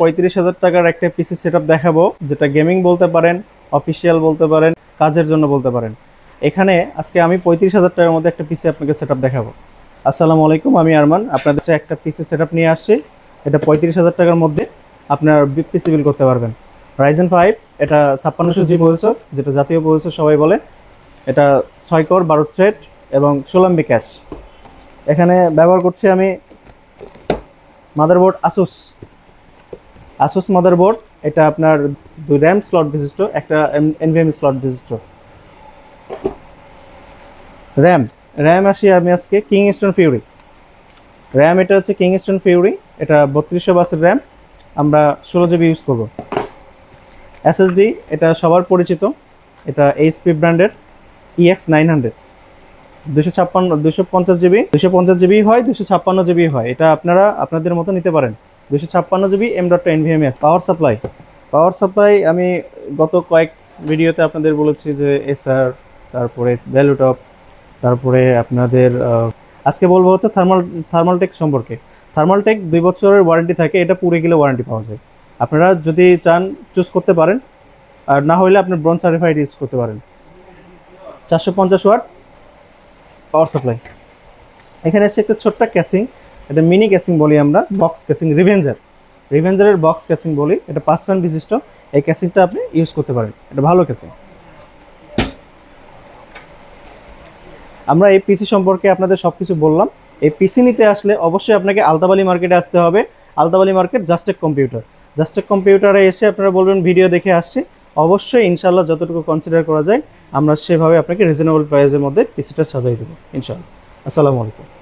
35,000 টাকার একটা পিসি সেটআপ দেখাবো, যেটা গেমিং বলতে পারেন, অফিসিয়াল বলতে পারেন, কাজের জন্য বলতে পারেন। এখানে আজকে আমি 35,000 টাকার মধ্যে একটা পিসি আপনাকে সেটআপ দেখাবো। আসসালামু আলাইকুম, আমি আরমান আপনাদের কাছে একটা পিসি সেটআপ নিয়ে আসছি। এটা 35,000 টাকার মধ্যে আপনার পিসি বিল করতে পারবেন। Ryzen 5, এটা 5600G প্রসেসর, যেটা জাতীয় প্রসেসর সবাই বলে। এটা 6 কোর 12 থ্রেড এবং 16 MB ক্যাশ। এখানে ব্যবহার করছি আমি মাদারবোর্ড আসুস মাদারবোর্ড। এটা আপনার 2 র্যাম স্লট বিশিষ্ট, একটা NVMe স্লট বিশিষ্ট। র্যাম আসি আমি আজকে কিংস্টোন ফিউরি র্যাম। এটা হচ্ছে কিংস্টোন ফিউরি, এটা 3200 বাসের র্যাম। আমরা 16 GB ইউজ করব। SSD এটা সবার পরিচিত, এটা HP ব্র্যান্ডের EX900, 250 GB, 250 GB হয়, 256 GB হয়। এটা আপনারা আপনাদের মতো নিতে পারেন। 256 GB M.NVMe আছে। পাওয়ার সাপ্লাই আমি গত কয়েক ভিডিওতে আপনাদের বলেছি যে এসার, তারপরে ভ্যালুটপ, তারপরে আপনাদের আজকে বলবো হচ্ছে থার্মালটেক সম্পর্কে। থার্মালটেক 2 বছরের ওয়ারেন্টি থাকে, এটা পুড়ে গেলে ওয়ারেন্টি পাওয়া যায়। আপনারা যদি চান চুজ করতে পারেন, আর না হলে আপনি ব্রোঞ্জ সার্টিফাইড ইউজ করতে পারেন। 450 ওয়াট পাওয়ার সাপ্লাই। এখানে এসে একটা ছোট্ট ক্যাসিং, এটা মিনি ক্যাসিং বলি আমরা, বক্স ক্যাসিং, রিভেঞ্জারের বক্স ক্যাসিং বলি। এটা 5 ফ্যান বিশিষ্ট। এই ক্যাসিংটা আপনি ইউজ করতে পারেন, এটা ভালো ক্যাসিং। আমরা এই পিসি সম্পর্কে আপনাদের সব কিছু বললাম। এই পিসি নিতে আসলে অবশ্যই আপনাকে আলতাবালি মার্কেটে আসতে হবে। আলতাবালি মার্কেট, জাস্টেক কম্পিউটারে এসে আপনারা বলবেন ভিডিও দেখে আসছি। অবশ্যই ইনশাল্লাহ যতটুকু কনসিডার করা যায় আমরা সেভাবে আপনাকে রিজনেবল প্রাইসের মধ্যে পিসিটা সাজাই দেবো ইনশাল্লাহ। আসসালামু আলাইকুম।